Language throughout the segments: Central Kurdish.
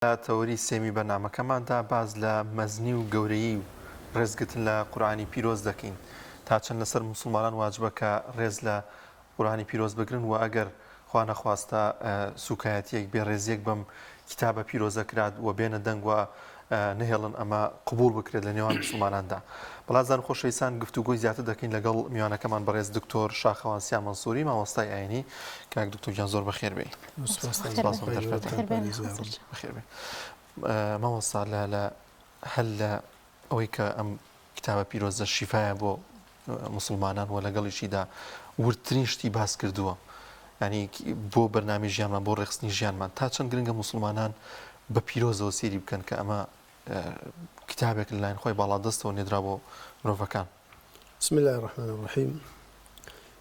تەوەری سێمی بەرنامەکەماندا باز لە مەزنی و گەورەیی و ڕێزگرتن لە قورآنی پیرۆز دەکەین تا چەند لەسەر مسلمانان واجبە کە ڕێز لە قورآنی پیرۆز بگرن و ئەگەر خوا نەخواستە سوکایەتیەک بێڕێزیەک بەم کتابە پیرۆزە کرات و بێنە دەنگ و نهێڵن ئەمە قبول بکرێت لە نێوان مسلماناندا. بەڵازان خۆشەویستان گفتوگۆی زیاتر دەکەین لەگەڵ میوانەکەمان بەڕێز دکتۆر شاخەوان سیا مەنسووری مامۆستای ئاینی کاک دکتۆر جان زۆر بەخێر بێ. مامۆستا لە هەل لە ئەوەی کە ئەم کتابە پیرۆزە شیفایە بۆ مسلمانان و لەگەڵیشیدا ورترین شتی باس کردووە، ینی بۆ بەرنامی ژیانمان بۆ ڕێخستنی ژیانمان تا چەند گرنگە مسلمانان بە پیرۆزەوە سێری بکەن کە ئەمە کتابێک لەلایەن خۆی باڵادەستەوە نێدرا بۆ مرۆڤەکان. بسم الله الرحمن الرحیم.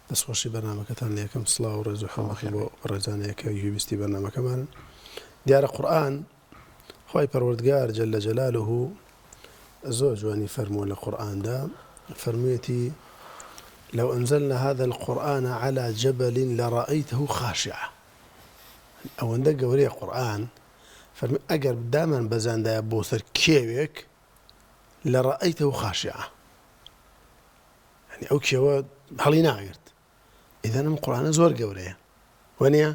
دەستخۆشی بەرنامەکەتان لە یەکەم سڵاو و ڕێز و حەڵەخی بۆ ڕێزانەیەکە ویستی بەرنامەکەمان. دیارە قورئان خوای پەروەردگار جەل جەلالوه زۆر جوانی فەرمووە لە قورئاندا، فەرموویەتی لو أنزلنا هذا القرآن على جبل لرأيته خاشعا. ئەوەندە گەورەیە قورئان، فەرمی ئەگەر دامان بەزاندایە بۆ سەر کێوێک لرأيته خاشعا، يعني ئەو کێوە هەڵی ناگرت. ئیدەن ئەم قورئانە زۆر گەورەیە وەنیە؟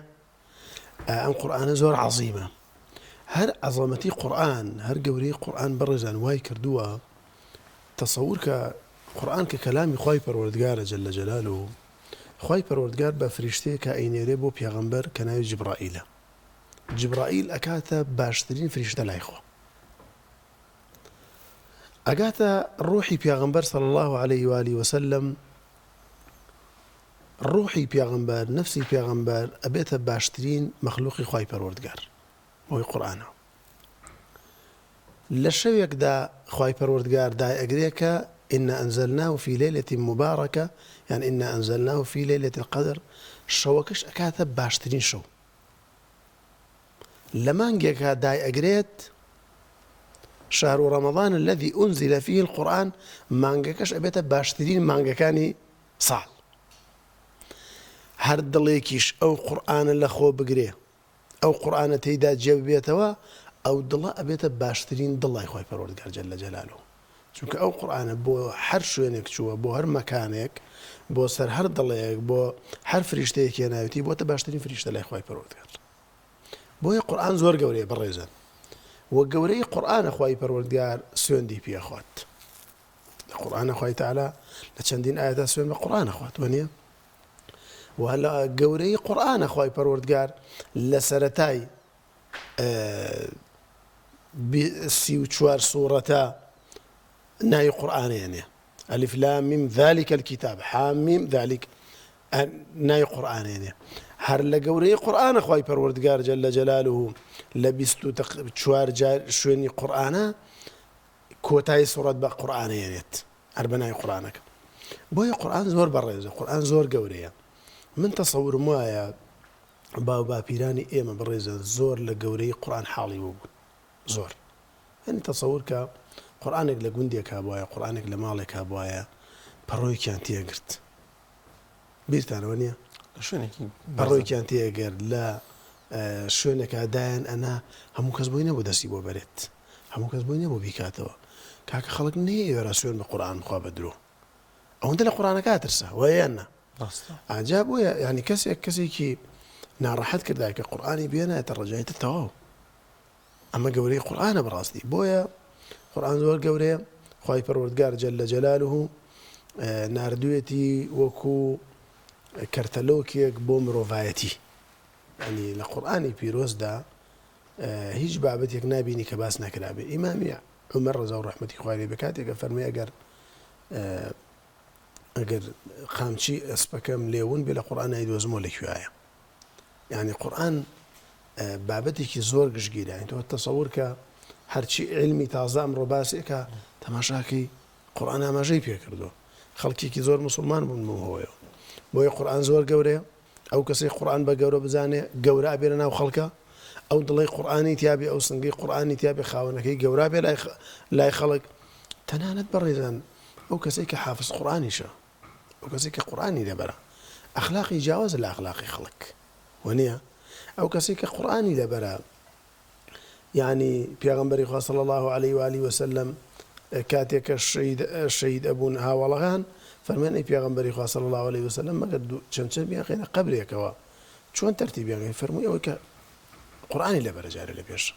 ئەم قورئانە زۆر عەزیمە. هەر عەزەمەتی قورئان، هەر گەورەی قورئان بەڕێزان وای کردووە تەسەوور کە قورئان کە کەلامی خوای پەروەردگارە جەل جەلالوه، خوای پەروەردگار بە فریشتەیە کە ئەینێرێ بۆ پێغەمبەر کە ناوی جبرائیلە. جبرائیل ئەکاتە باشترین فریشتە لای خوا، ئەگاتە ڕوحی پێغەمبەر صلی الله عليه وآله وسلم. ڕوحی پێغەمبەر، نەفسی پێغەمبەر ئەبێتە باشترین مەخلوقی خوای پەروەردگار بۆی قورئانەوە. لە شەوێکدا خوای پەروەردگار دای ئەگرێ کە إنا أنزلناه في ليلة مباركة، يعني إنا أنزلناه في ليلة القدر. شەوەکەش ئەکاتە باشترین شەو. لە مانگێکا دای ئەگرێت شهر رمضان الذي أنزل فيه القرآن، مانگەکەش ئەبێتە باشترین مانگەکانی ساڵ. هەر دڵێکیش ئەو قورئانە لە خۆ بگرێ، ئەو قورئانە تێیدا جێ ببێتەوە، ئەو دڵە ئەبێتە باشترین دڵی خوای پەروەردگار جەل جەلالوه. چونکە ئەو قورئانە بۆ هەر شوێنێک چووە، بۆ هەر مەکانێک، بۆ سەر هەر دڵێک، بۆ هەر فریشتەیەک هێناوێتی، بۆتە باشترین فریشتە لای خوای پەروەردگار. بۆیە قورئان زۆر گەورەیە بەڕێزان، وە گەورەی قورئانە خوای پەروەردگار سوێندی پێخوات. لە قورئانە خوای تەعالا لە چەندین ئاەتا سوێن بە قورئانە خوات وەنیە؟ و لە گەورەی قورئانە خوای پەروەردگار لە سەرەتای 34 سوورەتە ناوی قورئانێنێ. ألف لام ميم ذلك الكتاب حامیم ذلك ناوی قورئانێنێ. هەر لە گەورەی قورئانە خوای پەروەردگار جەل جەلالوه لە 24 جار شوێنی قورئانە کۆتایی سوورەت بە قورئانێنێت، هەر بە ناوی قورئانەکە. بۆیە قورئان زۆر بەڕێزە، قورئان زۆر گەورەیە. من تەسەورم وایە باو باپیرانی ئێمە بەڕێزە زۆر لە گەورەی قورئان حاڵی بوون، زۆر. هەنی تەسەور کە قورئانێک لە گوندێک هابوایە، قورئانێک لە ماڵێک هابوایە، پەڕۆیەکیان تێگرت. بیرتانەوە نییە؟ پەڕۆیەکیان تێگرت لە شوێنێکە دایان ئەنا، هەموو کەس بۆی نەبوو دەستی بۆ بەرێت، هەموو کەس بۆی نەبوو بیکاتەوە. کاکە خەڵک نەیەوێرە سوێن بە قورئان بخوا بە درۆ، ئەوەندە لە قورئانەکە ترسە وایەنە. ئاجا بۆیە ینی کەسێکی ناڕەحەت کردای کە قورئانی بێنایەتە ڕەجایەتە تەواو. ئەمە گەورەی قورئانە بەڕاستی. بۆیە قورئان زۆر گەورەیە. خوای پەروەردگار جەل جەلالوه ناردوویەتی وەکو کەرتەلۆکێک بۆ مرۆڤایەتی. ینی لە قورئانی پیرۆزدا هیچ بابەتێک نابینی کە باس نەکرابێ. ئیمامی عومەر ڕەزا و ڕەحمەتی خوای لێ بێ کاتێکە فەرمووی ئەگەر قامچی ئەسپەکەم لێون بێ لە قورئان نایدۆزمەوە لەکوێیە. یعنی قورئان بابەتێکی زۆر گشتگیرە. تۆ تەسەور کە هەرچی علمی تازە ئەمڕۆ باسێکە تەماشاکەی قورئان ئاماژەی پێکردووە. خەڵکێکی زۆر مسلمان بوون بۆیە. بۆیە قورئان زۆر گەورەیە. ئەو کەسەی قورئان بە گەورە بزانێ گەورە ئەبێنە ناو خەڵکە، ئەو دڵی قورئانی تیابێ، ئەو سنگەی قورئانی تیابێ، خاوەنەکەی گەورە بێ لای خەڵک. تەنانەت بەڕێزان ئەو کەسێک کە حافظ قورئانیشە، ئەو کەسێک کە قورئانی دەبەرە، ئەخلاقی جیاوازە لە ئەخلاقی خەڵک وەنیە؟ ئەو کەسێک کە قورئانی دەبەرە يعني پیغمبری خوا صلی الله عليه وآله وسلم كاتك الشهيد أبون هاولغان فرمان پیغمبری خوا صلی الله عليه وسلم مگر چند بیان خیلی قبریه کوا چون ترتیبیان فرموی او که قرآنی لبرجاره لبیش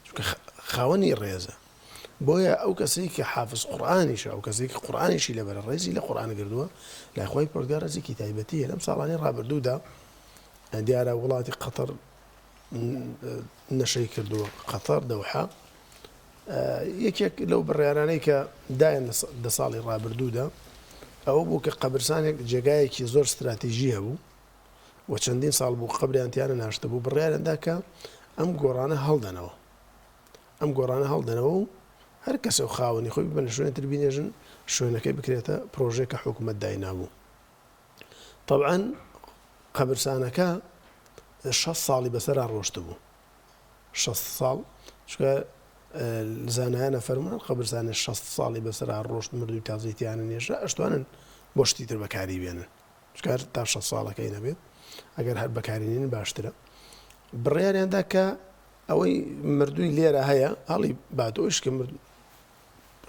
چون خاونی ریزه بويا او كسيك حافظ قراني او كسيك قراني شي لبر الرئيسي لقران قردوه لا اخوي بردار رزي كتابتيه لم صار راه بردوده ديار ولاتي قطر نشي كردوه قطر دوحه يك لو بريانيك داين دصالي راه بردوده او بوك قبرسانك جايك زور استراتيجيه بو وچندين صال بو قبر انتيانا ناشتبو بريان داك ام قرانا هلدنو ام قرانا هلدنو هر کس او خاونی خوی ببینه شوینه تربینیجن شوینه که بکریتا پروژه که حکومت داینابو طبعا قبرسانه که 6 سالی بسر روشت بو 6 سال شو زانایان فرمان قبرسانه 6 سالی بسر روشت مردوی تازیتیان نیشه اشتوانن بوشتی تر بکاری بیانن شو تا 6 ساله که اینه بید اگر هر بکارینین باشتره بریاری انده که اوی مردوی لیره هیا حالی بعد اوش که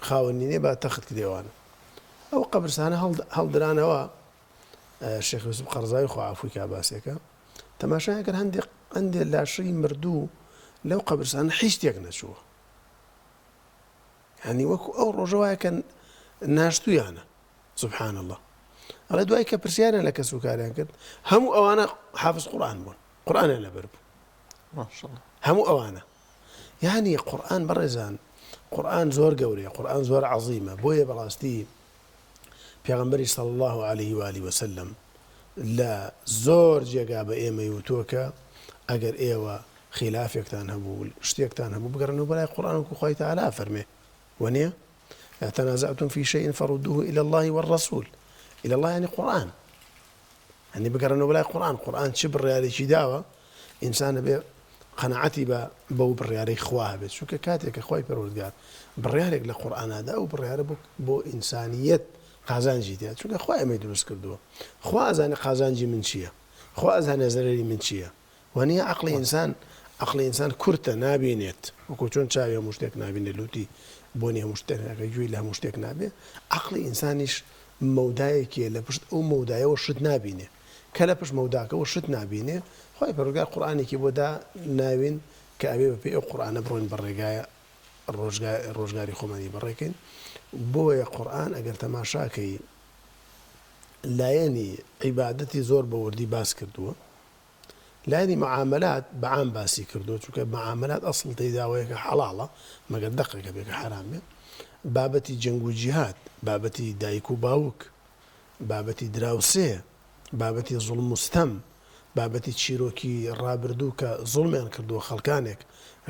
خاونيني با تخت ديوان او قبرسانه هل درانه وا الشيخ يوسف قرزاي خو عفوي كاباسيكا تماشا كان عندي لا شيء مردو لو قبرسانه حيشت يقنا شو يعني وكو او رجوا كان ناشتو يعني سبحان الله على دواي كبرسيانا لك سوكاريان كد هم اوانا حافظ قران بون قران انا برب ما شاء الله هم اوانا يعني قران برزان قرآن زور قوري قرآن زور عظيمة بويا براستي پیغمبري صلى الله عليه وآله وسلم لا زور جاقاب ايما يوتوكا اگر ايوا خلافك تانهبو اشتيك تانهبو بقرنو بلاي قرآن وكو تعالى فرمي ونيا تنازعتم في شيء فردوه إلى الله والرسول إلى الله يعني قرآن يعني بقرنو بلاي قرآن شبر ريالي شداوة إنسان بي قناعتي بو برياري خواه بيت شو كاتك اخوي بيرودگار بريارك للقران هذا او بريار بو انسانيه قازانجي ديال شو اخوي ما يدرس كردو خوا ازاني قازانجي من شيا خوا ازاني زرري من شيا واني عقل انسان كرت نابينت وكوچون چاوي مشتك نابين لوتي بوني مشتك جوي له مشتك نابي عقل انسانيش مودايك لبشت او موداي وشت نابينه كلا بش موداك وشت نابينه خوي برجع قرآني كي بودا ناوين كأبي في القرآن برون برجع الرجاري خماني بركين بويا قرآن أجر تماشاكي لا يعني عبادتي زور بوردي باس كردوه لا يعني معاملات بعام باسي كردوه شو معاملات أصل تيداويك حلالة ما قد دقيقة بيك حرام بابتي جنگو جهاد بابتي دايكو باوك بابتي دراوسيه بابتي ظلم مستم بابتي تشيروكي رابردوك ظلم كردو خلقانك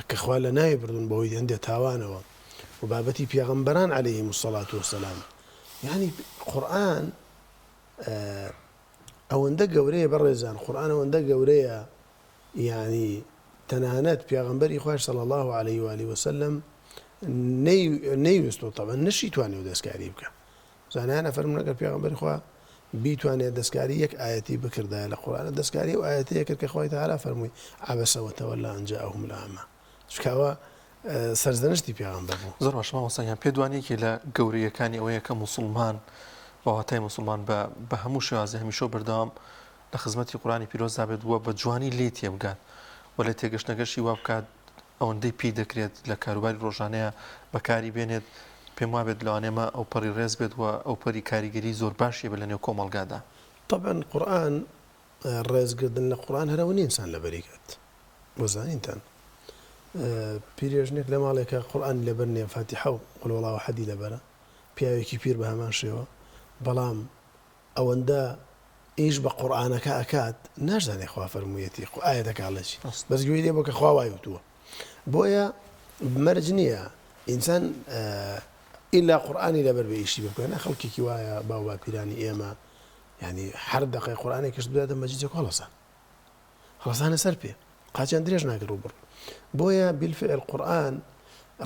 كخوال نايبردون بويد عندي تاوانوا وبابتي بيغمبران عليهم الصلاة والسلام يعني قرآن او اندق قوريه برزان قرآن او اندق قوريه يعني تنانات بيغمبري خوش صلى الله عليه وآله وسلم نيوستو طبعا نشيتواني ودسكاري بك زاني انا فرمنا بيغمبري خواه بيتواني دسكاري يك آياتي بكردا للقرآن دسكاري وآياتي يك كخوي تعالى فرمي عبس وتولى أن جاءهم الأعمى شكاوا سرزنشتي پیغمبر بو زۆر باشە مامۆستا پێدوانەیەکی لە گەورەیەکانی ئەوەیە کە موسڵمان واتای موسڵمان بە هەموو شێوازی هەمیشە بەردەوام لە خزمەتی قورآنی پیرۆزدا بێت وە بە جوانی لێ تێبگات و لە تێگەشتنەگەشتی وا بکات ئەوەندەی پێی دەکرێت لە کاروباری ڕۆژانەیە بەکاری بێنێت پێم وابێت لەوانێمە ئەو پەڕی ڕێز بێت و ئەو پەری کاریگەری زۆر باشیە بە لە نێو کۆمەڵگادا. طبعا قرآن ڕێزگردن لە قورآن هەرەوەنی ئینسان لەبەری کات وەزانینتان پیرێژنێک لە ماڵێکە قورآن لەبەر نییە فاتیحە و قول وەڵاو حەدی لەبەرە پیاوێکی پیر بە هەمان شێوە بەڵام ئەوەندە ئیش بە قورآنەکە ئەکات ناشزانێ خوا فەرموویەتی ئاەتەکە هەڵەچی بەس گوێی لێ بۆ کە خوا وایوتووە بۆیە مەرج نییە ئینسان ئیلا قورآانی لەبەر بە ئیشی بکەن خەڵکێکی وایە باو باپیرانی ئێمە يعني هەر دقەی قورآنێکیش بداتە مەجلیسێک هەڵەسانە سەر پێ قاچیان درێژ ناکرێ بڕ بۆیە بالفعل قورآن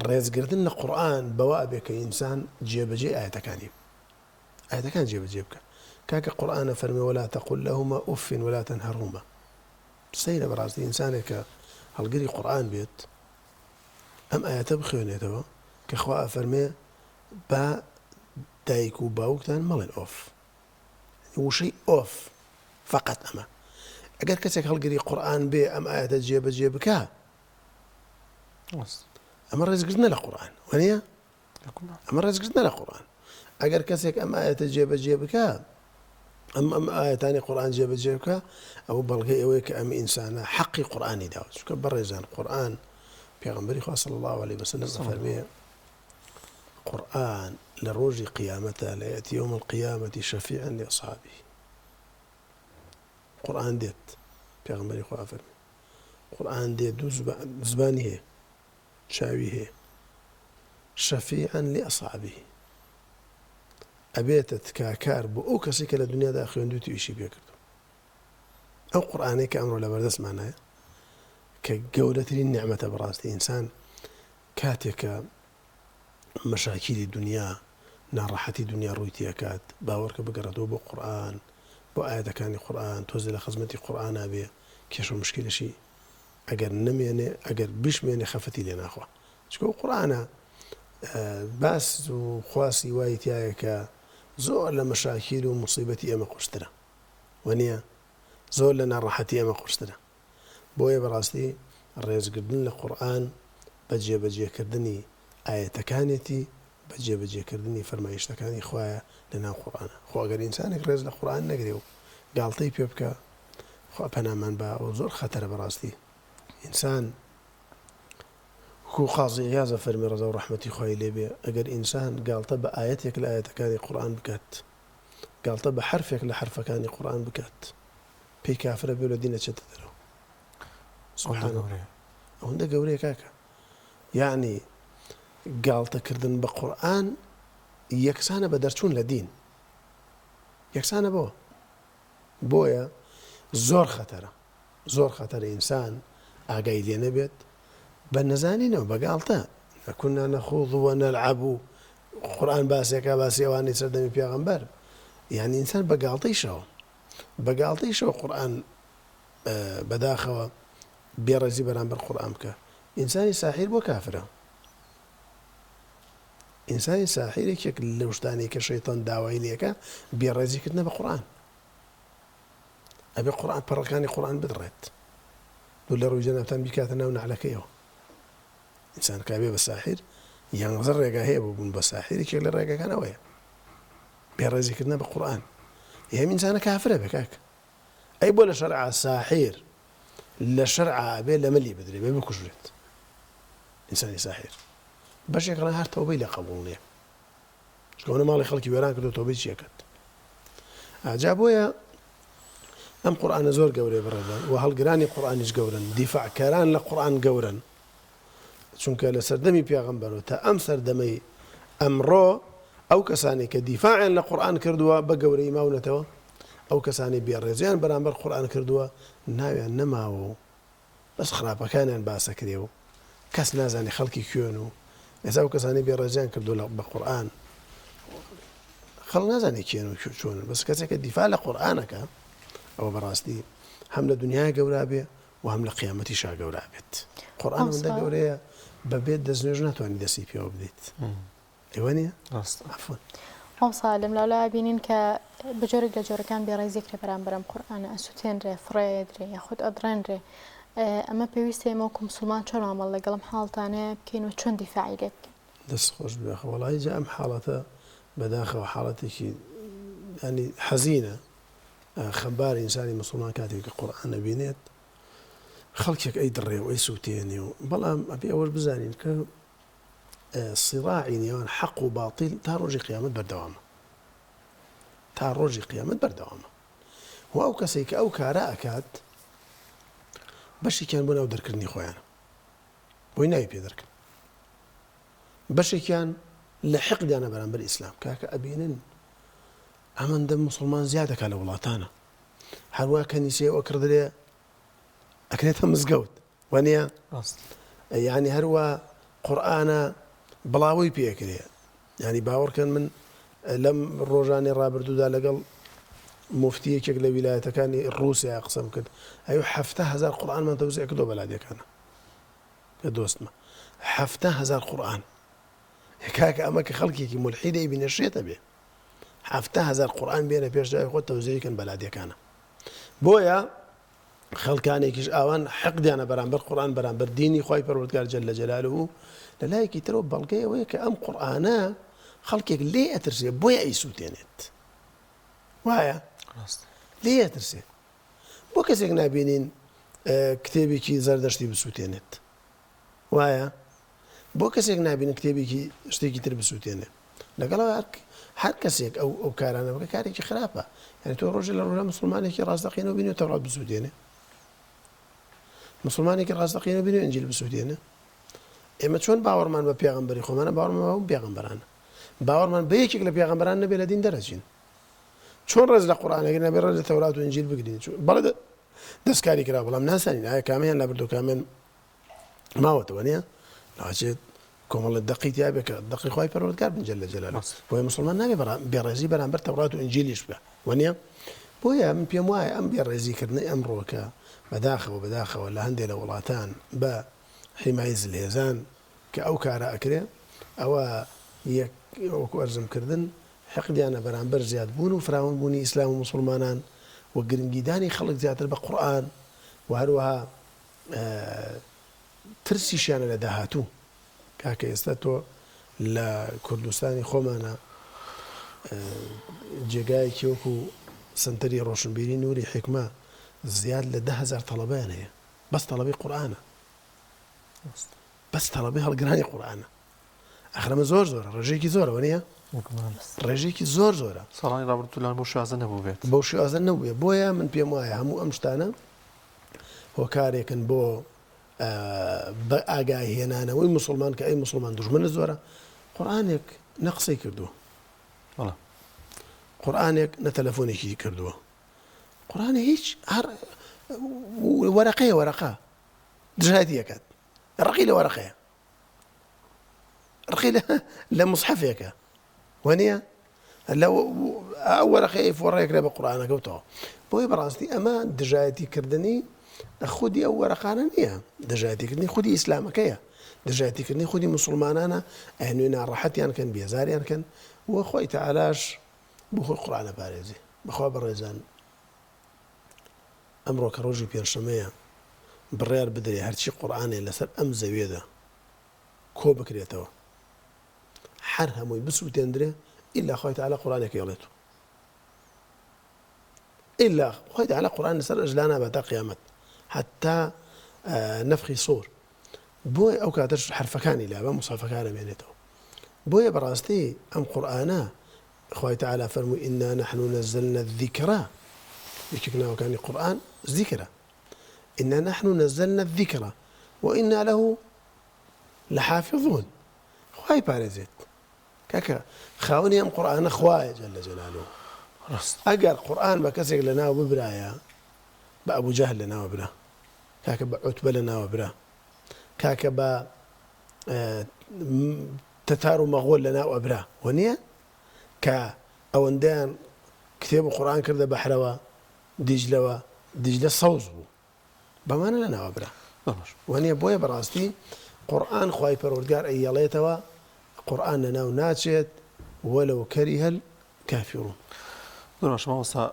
ڕێزگرتن لە قورآن بەوا ئەبێ کە ئینسان جێبەجێ ئاەتەکان جێبەجێ بکە کاکە قورآنە فەرمێ ولا تقل لهما أف ولا تنهرهما سەیرە بەڕاستی ئینسانێک کە هەڵگری قورآن بێت ئەم ئاەتە بخوێنێتەوە کە خوا ئەفەرمێ با دایک و باوکتان مەڵێن ئۆف وشەی ئۆف فقط ئەمە ئەگەر کەسێک هەڵگری قورئان بێ ئەم ئاەتە جێبەجێ بکە ئەمە ڕێزگرتنە لە قورئان وانە ئەمە ڕێزگرتنە لە قورئان ئەگەر کەسێک ئەم ئاەتە جێبەجێ بکە ئەم ئاەتانی قورئان جێبەجێ بکە ئەو بەڵگەی ئەوەیە کە ئەم ئینسانە حەقی قورئانی داوە چونکە بەڕێزان قورئان پێغەمبەری خوا صلی الله عليه وسلم فەرمێ قورئان لە ڕۆژی قیامەتە لە یەأتی یوم القیامەتی شەفیعا لأصحابه قورئان دێت پێغەمبەری خوا فەرمێ قورئان دێت دوو زبانی هەیە چاوی هەیە شەفیعا لأصحابه ئەبێتە تکاکار بۆ ئەو کەسی کە لە دنیادا خوێندووی ئیشی پێکردو ئەو قورئانەی کە ئەمڕۆ لە بەردەستمانایە کە گەورەترین نعمەتە بەڕاستی ئینسان کاتێکە مەشاکیلی دنیا ناڕەحەتی دنیا ڕووی تێکات باوەڕکە بگەڕێتەوە بۆ قورئان بۆ ئاەتەکانی قورئان تۆزە لە خزمەتی قورئانا بێ کێشە و مشکلشی ئەگەر نەمێنێ ئەگەر بشمێنێ خەفەتی لێ ناخوا چکە ئەو قورئانە باس و خواسی وای تایە کە زۆر لە مەشاکیل و موسیبەتی ئێمە قورسترە وانە زۆر لە ناڕەحەتی ئێمە قورسترە بۆیە بەڕاستی ڕێزگرتن لە قورئان بە جێبەجێکردنی ئاەتەکانێتی بە جێبەجێکردنی فەرمایشتەکانی خوایە لە ناو قورئانە خۆ ئەگەر ئینسانێک ڕێز لە قورئان نەگرێ و گاڵتەی پێ بکە خوا پەنامان بە ئەو زۆر خەتەرە بەڕاستی ئینسان وەکوو قازی عیاضە فەرمێ ڕەزا و ڕەحمەتی خوای لێبێ ئەگەر ئینسان گاڵتە بە ئاەتێک لە ئاەتەکانی قورئان بکات گاڵتە بە حرفێک لە حرفەکانی قورئان بکات پێی کافرە بێ لە دینە چێتە دەرەوە ئەوەندە گەورەیە کاکە یعنی گاڵتەکردن بە قورئان یەکسانە بە دەرچوون لە دین یەکسانە بۆیە زۆر خەتەرە ئینسان ئاگای لێ نەبێت بە نەزانینەوە بەگاڵتە كنا نخوض ونلعب قورئان باسێکە باسی ئەوانەی سەردەمی پێغەمبەر یعنی ئینسان بەگاڵتەیشەوە قورئان بەداخەوە بێڕەزی بەرامبەر قورئان بکە ئینسانی ساحیر بۆ کافرە ئینسانی ساحیرێکێک لەو شتانەی کە شەیتان داوای لێکە بێڕەزیکردنە بە قورئان ئەبێ قورئان پەڕەکانی قورئان بدڕێت دوو لە ڕووی جەنابەتان بیکاتە ناو نەعلەکەیەوە ئینسان کابێ بە ساحیر یانزە ڕێگا هەیە بۆ بوون بە ساحیرێکێک لە ڕێگەکانەوەیە بێڕێزیکردنە بە قورئان هەم ئینسانە کافرە بێ کاکە ئەی بۆ لە شەرعا ساحیر لە شەرعا بێ لە مەلی بدرێ بێ بکوژرێت ئینسانی ساحیر بەشێک ڕەنگە هەر تەوبەی لە قەبوڵ نییە چکەوە ماڵی خەڵکی وێران کردو تەوبەی چیەکەت ئاجا بۆیە ئەم قورئانە زۆر گەورەی بڕێدان و هەڵگرانی قورئانیش گەورن دیفاعکاران لە قورئان گەورن چونکە لە سەردەمی پێغەمبەرەوە تا ئەم سەردەمەی ئەمڕۆ ئەو کەسانی کە دیفاعیان لە قورئان کردووە بە گەورەی ماونەتەوە ئەو کەسانی بێڕێزیان بەرامبەر قورئان کردووە ناویان نەماوە و بەس خراپەکانیان باسە کرێ و کەس نازانی خەڵکی کوێن و ئێستا ئەو کەسانی بێڕێزیان کردو بە قورئان خەڵک نازانی کێن و چۆنن بەس کەسێکە دیفاع لە قورئانەکە ئەوە بەڕاستی هەم لە دنیای گەورا بێ و هەم لە قیامەتیشا گەورا بێت قورئان هەندە گەورەیە بەبێت دەستنوێژ ناتوانانی دەستی پێوە بدەیت ئێوە نییە عەفوان سالم لەولا بینین کە بجۆرێک لە جۆرەکان بێڕێزیکرێ بەرامبەرم قورئانە ئەسووتێنرێ فڕێدرێ یاخود ئەدڕێنرێ ئەمە پێویستە ئێمە مسلمان چۆن ئامەڵ لەگەڵم حاڵتانەیە بکەین و چۆن دیفاعی لێ بکەین دەست خۆش بێخە وەڵی جا ئەم حاڵەتە بەداخەوە حاڵەتێکی ینی حەزینە خەمبار ئینسانی مسلمان کاتێک کە قورئان نەبینێت خەڵکێک ئەی دڕێ و ئەی سووتێنێ و بەڵام ئەبێ ئەوەش بزانین کە سیراعی نێوان حەق و باڵتیل تا ڕۆژی قیامەت بەردەوامە و ئەو کەسێک کە ئەو کارە ئەکات بەشێکیان بۆ ناو دەرکردنی خۆیانە بۆی ناوی پێ دەرکن بەشێکیان لە حەقدانە بەرامبەر ئیسلام کاکە ئەبینن ئەمەندە مسلمان زیاد دەکات لە وڵاتانە هەروە کەنیسەیەوە کردرێ ئەکرێتە مزگەوت وانە یعنی هەروە قورئانە بڵاوی پێکرێ ینی باوەڕکەن من لەم ڕۆژانی ڕابردوودا لەگەڵ مفتیەکێک لە ویلایەتەکانی ڕووسیا قسەم کرد ئەو 7,000 قورئانمان تەوزیع کردۆ بەلادیەکانە کە دۆستمە 7,000 قورآن کاکە ئەمە کە خەڵکێکی مولحیدەی بینەشێتە بێ 7,000 قورآن بێنە پێش داوای خۆت تەوزیعکەن بەلادیەکانە بۆیە خەڵکانێکیش ئەوان حەقدیانە بەرامبەر قورآن بەرامبەر دینی خی پەروەردگار جەلە جەلالوهو لە لایەکی ترەوە بەڵگەی ئەوەیە کە ئەم قورآنە خەڵکێک لێ ئەترسێ بۆیە ئەیسووتێنێت وایە لێ ئەترسێ بۆ کەسێک نابینین کتێبێکی زەردەشتی بسووتێنێت وایە بۆ کەسێک نابینن کتێبێکی شتێکی تر بسووتێنێ لەگەڵەوە هەر کەسێک ئەو کارانە بکە کارێکی خراپە یعنی تۆ ڕۆژێ لە ڕۆژە مسلمانێکی ڕاستەقینەوە بینی و تەورات بسووتێنێ مسلمانێکی ڕاستەقینەوە بینی و ئینجیل بسووتێنێ ئێمە چۆن باوەڕمان بە پێغەمبەری خۆمانە باوەڕمان بە پێغەمبەرانە باوەڕمان بە یەکێک لە پێغەمبەران نەبێ لە دین دەرەچین چۆن ڕێز لە قورئانەکە نەبێ ڕێز لە تەورات و ئینجیل بگرین بەڵێ دەستکاری کرا بەڵام ناسانین ئایا کامیان لەبردوو کامیان ماوەتەوە نییە ناچێت کۆمەڵە دقیتیا بێ کە دقی خی پەروەردگار بن جەلە جەلالوهو بۆیە مسلمان نابێ بێڕێزی بەرامبەر تەورات و ئینجیلیش بکە وانە بۆیە من پێم وایە ئەم بێڕێزیکردنی ئەمڕۆکە بەداخەوە لە هەندێک لە وڵاتان بە حیمای زلهێزان کە ئەو کارە ئەکرێ ئەوە وەکو ئەرزمکردن حەقدیانە بەرامبەر زیادبوون و فراوانبوونی ئیسلام و مسلمانان و گرنگیدانی خەڵک زیاتر بە قورئان و هەروەها ترسیشیانە لە داهاتوو کاکە ئێستا تۆ لە کوردستانی خۆمانە جێگایەکی وەکو سنتەری ڕۆشنبیری نووری حکمە زیاد لە 10,000 تەڵەبەیان هەیە بەس تەڵەبەی قورئانە بەس تەڵەبەی هەڵگرانی قورئانە ئەخرەمە زۆر زۆرە ڕێژەیەکی زۆرەوە نییە ڕێژێکی زۆر زۆرە ساڵانی ڕابردوولان بۆ شازە نەبوو بێت بەو شێوازە نەبووە بۆیە من پێم وایە هەموو ئەم شتانە هۆکارێکن بۆ بە ئاگای هێنانەوەی مسلمان کە ئەی مسلمان دوژمنە زۆرە قورئانێک نەقسەی کردووە قورئانێک نە تەلەفۆنێکی کردووە قورئان هیچ هەر وەرەقەیە دژایەتی ئەکات ڕقی لە وەرەقەیە ڕقی لە مصحەفێکە وانە ئەو وەرەقەی فۆڕەیەکرا بە قورئانەکەوتەوە بۆیە بەڕاستی ئەمە دژایەتیکردنی خودی ئەو وەرەقانە نییە دژایەتیکردنی خودی ئیسلامەکەیە دژایەتیکردنی خودی مسلمانانە ئەهێنوی ناڕەحەتیان کەن بێزاریان کەن وە خۆی تەعالاش بۆ خۆی قورئانە پارێزی بەخوا بەڕێزان ئەمڕۆ کە ڕۆژی پێنجشەمەیە بڕیار بدرێ هەرچی قورئانێ لەسەر ئەم زەویەدا کۆ بکرێتەوە هەر هەمووی بسووتێندرێ ئیلا خۆی تەعالا قورئانێکی هێڵێتەوە إلا خۆی تەعالا قورئان لەسەر ئەژلا نابات تا قیامەت حتى نفخی سۆر بۆی ئەو کاتەش حرفەکانی لا بە مصحەفەکانە بێنێتەوە بۆیە بەڕاستی ئەم قورئانە خۆی تەعالا فەرمووی ئینا نەحن نەزەلنا الذیکرا یەکێک ناوەکانی قورئان ذیکرە ئینا نەحن نەزەلنا الذیکرا وئینا له لحافظون خوای پارێزێت کاکە خاوەنی ئەم قورئانە خوایە جەلە جەلالوهو ئەگەر قورئان بە کەسێک لە ناو ببرایە بە ئەبوو جەهل لە ناوە برا کاکە بە عوتبە لە ناوە برا کاکە بە تەتار و مەغۆل لە ناو ئەبرا وەنییە کە ئەوەندەیان کتێب و قورئان کردە بەحرەوە دیجلە سەوز بوو بەمانە لە ناوە برا وەنییە بۆیە بەڕاستی قورئان خوای پەروەردگار ئەیەڵێتەوە قورئان لە ناو ناچێت وەلەو کەریهە الکافرون دۆڕاش مامۆستا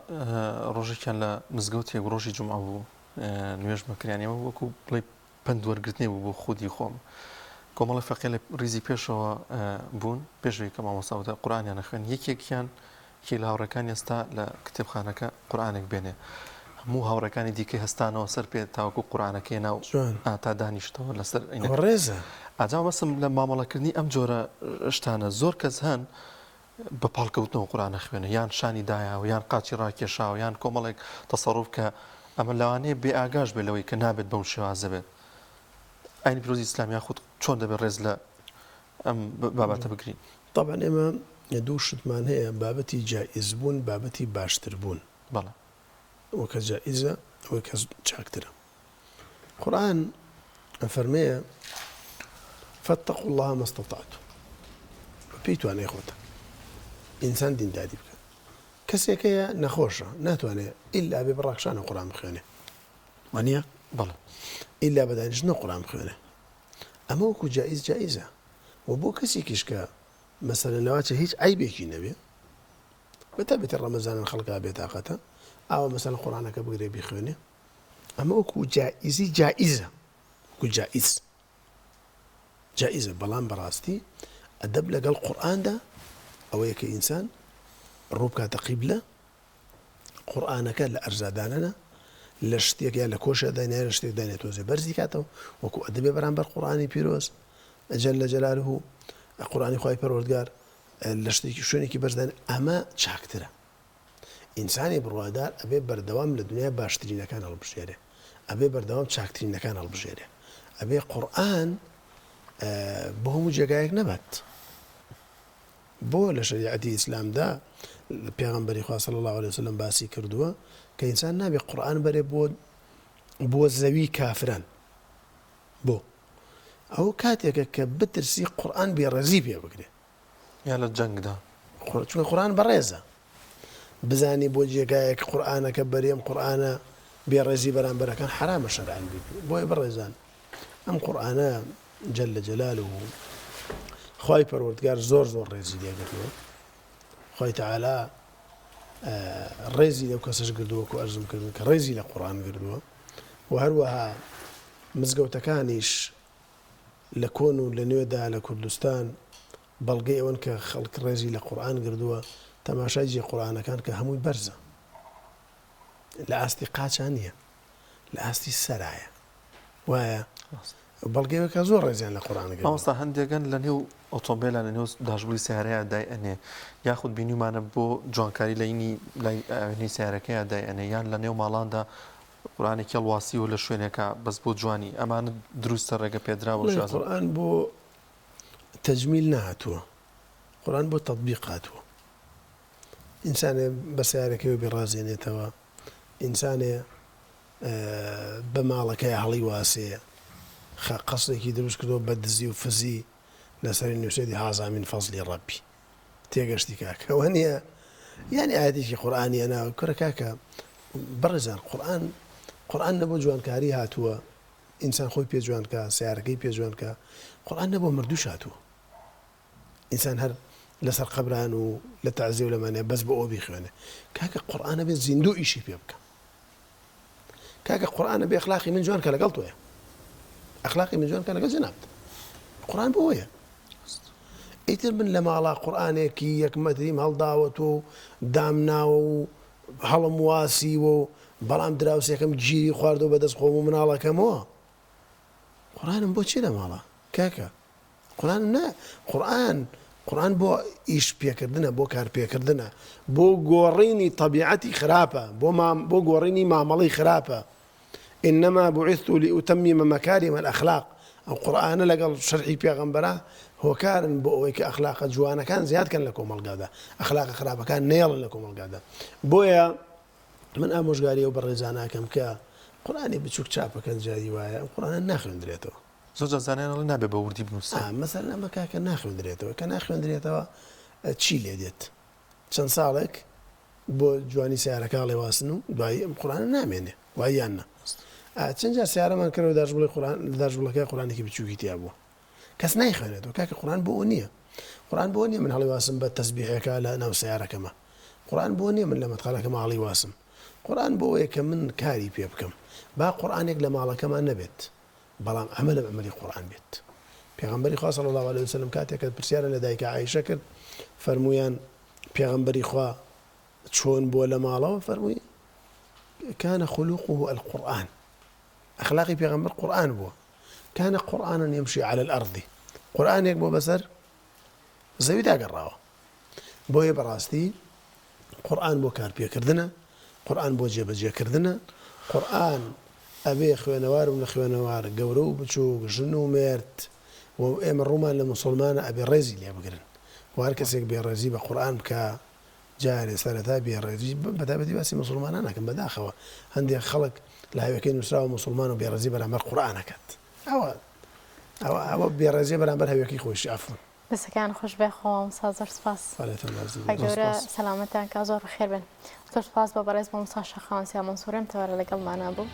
ڕۆژێکیان لە مزگەوتێک ڕۆژی جومعە بوو نوێژ مەکریانەوە وەکو بڵێ پند وەرگرتنی بوو بۆ خودی خۆم کۆمەڵی فەقێ لە ریزی پێشەوە بوون پێشەوەی کە مامۆستاوتە قورئانیان نەخوێن یەکێکیان کێ لە هاوڕەکانی ئێستا لە کتێبخانەکە قورئانێک بێنێ هەموو هاوڕەکانی دیکەی هەستانەوە سەر پێ تاوەکو قورئانەکەی ناو تا دانیشتەوە لەسەر ڕێزە ئاجا مەسم لە مامەڵەکردنی ئەم جۆرە شتانە زۆر کەس هەن بە پاڵکەوتنەوە قورئان نەخوێنە یان شانی دایاوە یان قاچی ڕاکێشاوە یان کۆمەڵێک تەسەڕوف کە ئەمە لەوانەیە بێ ئاگاش بێ لەوەی کە نابێت بەم شێوازە بێت ئاینی پیرۆزی ئیسلامی یاخود چۆن دەبێت ڕێز لە ئەم بابەتە بگرین طبعا ئێمە دوو شتمان هەیە بابەتی جائزبوون بابەتی باشتربوون بەڵێ ئەوە کە جائزە ئەوەی کە چاکترە قورئان فەرمەیە فاتقوا الله ما استطعتم پێی توانای خۆتە ئینسان دینداری بکە کەسێکەیە نەخۆشە ناتوانێت ئیلا بێ بڕاکشانە قورئان بخوێنێ وانە بەڵێ ئیلا بەدانیشتنە قورئان بخوێنێ ئەمە وەکو جائزە و بۆ کەسێکیش کە مەسەلەن لەواتە هیچ عیبێکی نەبێ بەتابەتی ڕەمەزانن خەڵکا بێتاقەتە ئاوا مەسەلەن قورئانەکە بگرێ بیخوێنێ ئەمە وەکو جائزە وەکو جائزە بەڵام بەڕاستی ئەدەب لەگەڵ قورئاندا ئەوەیە کە ئینسان ڕوو بکاتە قیبلە قورئانەکە لە ئەرزادانەنە لە شتێک یا لە کۆشە داینێ لە شتێک داینێت تۆزێ بەرزی کاتەوە وەکو ئەدەبێ بەرامبەر قورئانی پیرۆز جەل جەلاله قورئانی خوای پەروەردگار لە شتێکی شوێنێکی بەرزدان ئەمە چاکترە ئینسانی بڕوادار ئەبێ بەردەوام لە دنیا باشترینەکان هەڵبژێرێ ئەبێ بەردەوام چاکترینەکان هەڵبژێرێ ئەبێ قورئان بۆ هەموو جێگایەک نەبات بۆ لە شریعەتی ئیسلامدا پێغەمبەری خوا صلی الله عليه وسلم باسی کردووە کە ئینسان نابێ قورئان بەرێ بۆ زەوی کافران بۆ ئەو کاتێکە کە بترسی قورئان بێڕەزی پێ بگرێ یا لە جەنگدا چونکە قورئان بەڕێزە بزانی بۆ جێگایەک قورئانەکە بەرێم قورئانە بێڕێزی بەرامبەرەکان حرامە شەرعەن بۆیە بەڕێزان ئەم قورئانە جەل جەلاله خوای پەروەردگار زۆر ڕێزی لێگرتووە خوای تەعالا ڕێزی لەو کەسەش کردووە کە ئەرزم کردن کە ڕێزی لە قورئان کردووە و هەروەها مزگەوتەکانیش لە کۆن و لە نوێدا لە کوردستان بەڵگەی ئەوەن کە خەڵک ڕێزی لە قورئان کردووە تەماشای جێ قورئانەکان کە هەمووی بەرزە لە ئاستی قاچان نییە لە ئاستی سەرایە وایە بەڵگەیەکە زۆر ڕێزیان لە قورئان مامۆستا هەندێکن لە نێو ئۆتۆمبیلە لە نێو داشبووری سیارەیە دای ئەنێ یاخود بینیمانە بۆ جوانکاری لای سیارەکەیە دای ئەنێ یان لە نێو ماڵاندا قورئانێکی هەڵواسیوە لە شوێنێکە بەس بۆ جوانی ئەمانە دروستە ڕێگە پێدراوە قورئان بۆ تەجمیل نهاتووە قورئان بۆ تەطبیق هاتووە ئینسانێ بە سیارەکەی بێڕازێنێتەوە ئینسانێ بە ماڵەکەی هەڵی واسەیە قەسێکی دروست کردەوە بە دزی و فزی لەسەری نووسێتی هازا من فەزلی ڕەبی تێگەشتی کاکەوە نییە یانی ئاەتێکی قورئانی ئەنا کورە کاکە بەڕێزان قورئان نەبۆ جوانکاری هاتووە ئینسان خۆی پێ جوانکە سیارەکەی پێ جوانکە قورئان نەبۆ مردووش هاتووە ئینسان هەر لەسەر قەبران و لە تەعزیە و لەمانێ بەس بە ئەو بیخوێنێ کاکە قورئانە بێت زیندوو ئیشی پێ بکە کاکە قورئانە بێ ئەخلاقی من جوانکە لەگەڵ تۆیە ئەخلاقی من جوانکە لەگەڵ جەنابت قورئان بۆیە ئیتر من لە ماڵا قورئانێکی یەکمەتریم هەڵداوەت و دامناوە و هەڵم واسیوە و بەڵام دراوسێکم گیری خواردەوە بەدەست خۆم و مناڵەکەمەوە قورئانم بۆ چی لە ماڵە کاکە قورئان بۆ ئیش پێکردنە بۆ کار پێکردنە بۆ گۆڕینی تەبیعەتی خراپە بۆ گۆڕینی مامەڵەی خراپە إنما بعثت لأتمم مكارم الأخلاق أو قرآن لقل شرحي بيغمبرا هو كان بويك أخلاق جوانا كان زياد كان لكم القادة أخلاق خرابة كان نيل لكم القادة بويا من أموش قالي وبرزانا كم كا قرآني بتشوك شابة كان جاي وايا قرآن ناخذ دريته زوجة زانينا لنا بوردي بنوس مثلا ما كان ناخذ دريته كان ناخذ دريته تشيل يديت شن صالك بو جواني سيارة كالي واسنو باي قرآن نامينه ويانا چەند جار سیارەمان کردەوە داژبڵەکەی قورئانێکی بچووکی تیا بووە کەس نایخوێنێتەوە کاکە قورئان بۆ نییە قورئان بۆ نییە من هەڵی واسم بە تەسبیحێکە لە ناو سیارەکەمە قورئان بۆ نییە من لە مەدخەڵەکەمە هەڵی واسم قورئان بۆ ئەوەیە کە من کاری پێ بکەم با قورئانێک لە ماڵەکەمان نەبێت بەڵام ئەمە ئەمەلی قورئان بێت پێغەمبەری خوا صلی الله عليه وسلم کاتێک کە پرسیارە لە دایکە عایشە کرد فەرموویان پێغەمبەری خوا چۆن بووە لە ماڵەوە فەرمووی كان خلقه القرآن أخلاقي بيغمبر قرآن بو كان قرآنا يمشي على الأرض قرآن يكبو بسر زوي دا قراوة بو يبراستي قرآن بو كار بيكردنا قرآن بو جيب جي كردنا قرآن أبي خوانوار من خوانوار قورو بچوك جنو ميرت وإيم الرومان للمسلمان أبي الرزي اللي أبقرن وهالكسيك بي الرزي بقرآن بكا جاري سنة بي الرزي بدأ باسي مسلمان أنا كم بداخوا عندي خلق لا يمكن يسراو مسلمان بيرزي برامبر قرآن كات أو بيرزي برامبر هيوكي خوش عفوا بس كان خوش بخو مسازر سپاس اجورا سلامتك ازور خير بن سپاس بابرز بمصاشا خان سيا منصورم توار لقل معنا بو